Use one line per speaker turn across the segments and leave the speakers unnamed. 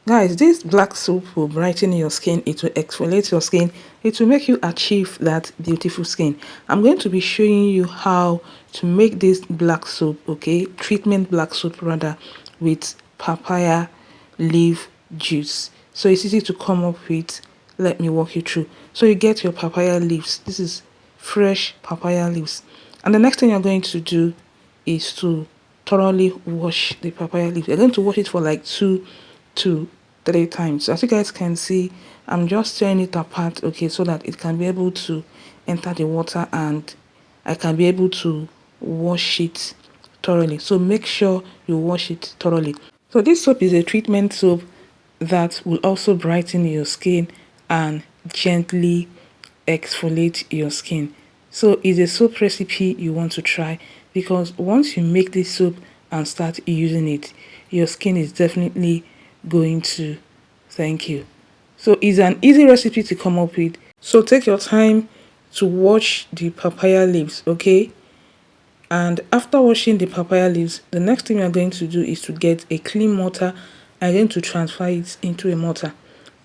Guys, this black soap will brighten your skin, it will exfoliate your skin, it will make you achieve that beautiful skin. I'm going to be showing you how to make this black soap, okay, treatment black soap rather, with papaya leaf juice. So it's easy to come up with. Let me walk you through. So you get your papaya leaves. This is fresh papaya leaves, and the next thing you're going to do is to thoroughly wash the papaya leaf. You're going to wash it for like 2 to 3 times. So as you guys can see, I'm just tearing it apart, okay, so that it can be able to enter the water and I can be able to wash it thoroughly. So make sure you wash it thoroughly. So this soap is a treatment soap that will also brighten your skin and gently exfoliate your skin. So it's a soap recipe you want to try, because once you make this soap and start using it, your skin is definitely going to thank you. So it's an easy recipe to come up with. So take your time to wash the papaya leaves, okay? And after washing the papaya leaves, the next thing you're going to do is to get a clean mortar and you're going to transfer it into a mortar.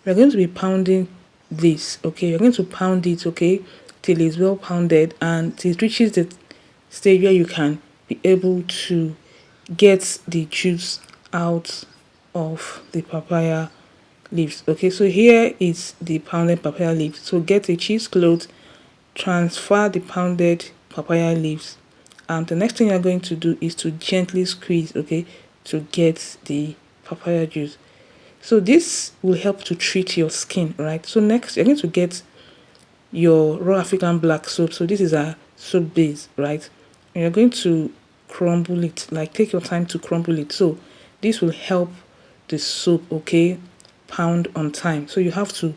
We're going to be pounding this, okay? You're going to pound it, okay, till it's well pounded and till it reaches the stage where you can be able to get the juice out of the papaya leaves. Okay, so here is the pounded papaya leaves. So get a cheesecloth, transfer the pounded papaya leaves, and the next thing you're going to do is to gently squeeze, okay, to get the papaya juice. So this will help to treat your skin, right? So next you're going to get your raw African black soap. So this is a soap base, right? And you're going to crumble it, like take your time to crumble it. So this will help the soap, okay, pound on time. So you have to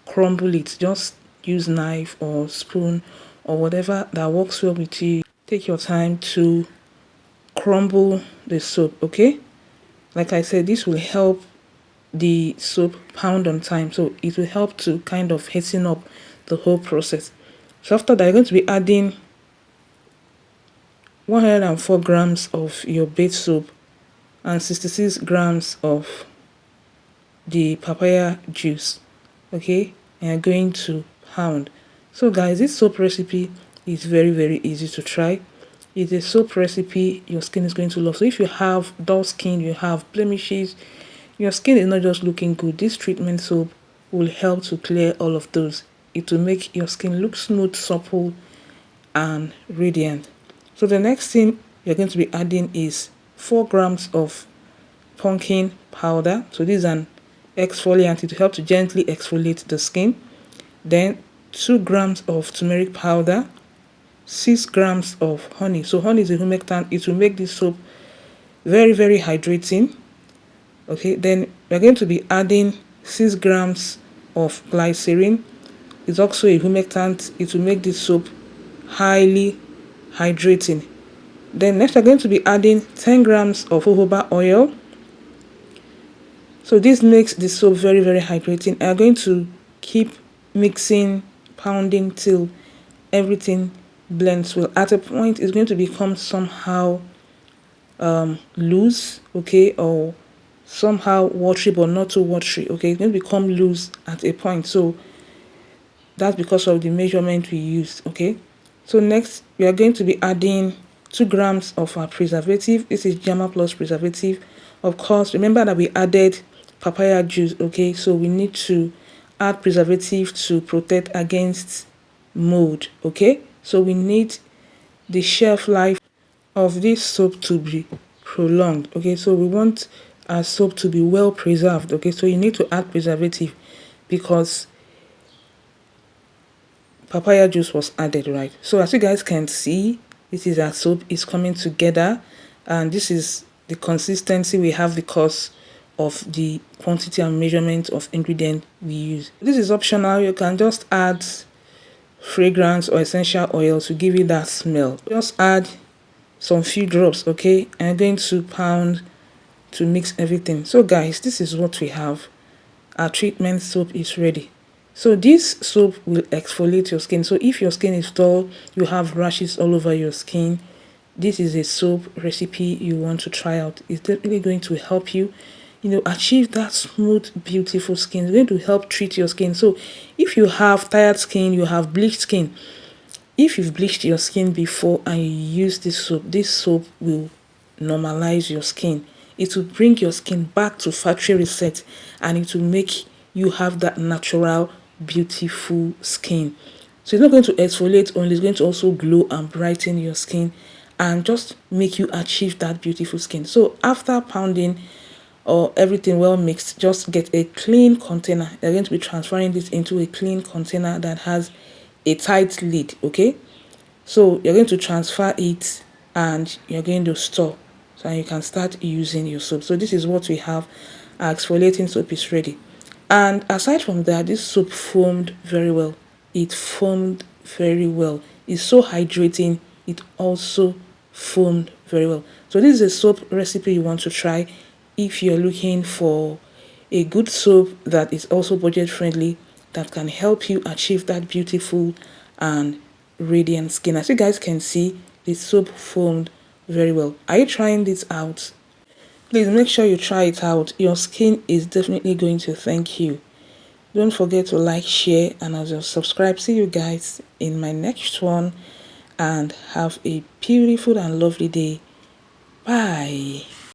crumble it. Just use knife or spoon or whatever that works well with you. Take your time to crumble the soap, okay? Like I said, this will help the soap pound on time, so it will help to kind of hasten up the whole process. So after that, you're going to be adding 104 grams of your bath soap and 66 grams of the papaya juice, okay, and you're going to pound. So guys, this soap recipe is very easy to try. It's a soap recipe your skin is going to love. So if you have dull skin, you have blemishes, your skin is not just looking good, this treatment soap will help to clear all of those. It will make your skin look smooth, supple, and radiant. So the next thing you're going to be adding is 4 grams of pumpkin powder. So this is an exfoliant. It will help to gently exfoliate the skin. Then 2 grams of turmeric powder, 6 grams of honey. So honey is a humectant. It will make this soap very hydrating. Okay, then we're going to be adding 6 grams of glycerin. It's also a humectant. It will make this soap highly hydrating. Then next we're going to be adding 10 grams of jojoba oil. So this makes the soap very hydrating. I'm going to keep mixing, pounding till everything blends well. At a point it's going to become somehow loose, okay, or somehow watery but not too watery, okay. It's going to become loose at a point, so that's because of the measurement we used, okay. So next we are going to be adding 2 grams of our preservative. This is Jama Plus preservative. Of course, remember that we added papaya juice, okay, so we need to add preservative to protect against mold, okay. So we need the shelf life of this soap to be prolonged, okay. So we want our soap to be well preserved, okay. So you need to add preservative because papaya juice was added, right? So as you guys can see, this is our soap is coming together, and this is the consistency we have because of the quantity and measurement of ingredient we use. This is optional. You can just add fragrance or essential oil to give it that smell. Just add some few drops, okay, and I'm going to pound to mix everything. So guys, this is what we have. Our treatment soap is ready. So this soap will exfoliate your skin. So if your skin is dull, you have rashes all over your skin, this is a soap recipe you want to try out. It's definitely going to help you achieve that smooth, beautiful skin. It's going to help treat your skin. So if you have tired skin, you have bleached skin, if you've bleached your skin before and you use this soap will normalize your skin. It will bring your skin back to factory reset, and it will make you have that natural, beautiful skin. So it's not going to exfoliate only, it's going to also glow and brighten your skin and just make you achieve that beautiful skin. So after pounding or everything well mixed, just get a clean container. You're going to be transferring this into a clean container that has a tight lid, okay? So you're going to transfer it and you're going to store, so you can start using your soap. So this is what we have. Our exfoliating soap is ready. And aside from that, this soap foamed very well. It foamed very well. It's so hydrating. It also foamed very well. So this is a soap recipe you want to try if you're looking for a good soap that is also budget friendly, that can help you achieve that beautiful and radiant skin. As you guys can see, the soap foamed very well. Are you trying this out? Please make sure you try it out. Your skin is definitely going to thank you. Don't forget to like, share, and also subscribe. See you guys in my next one, and have a beautiful and lovely day. Bye.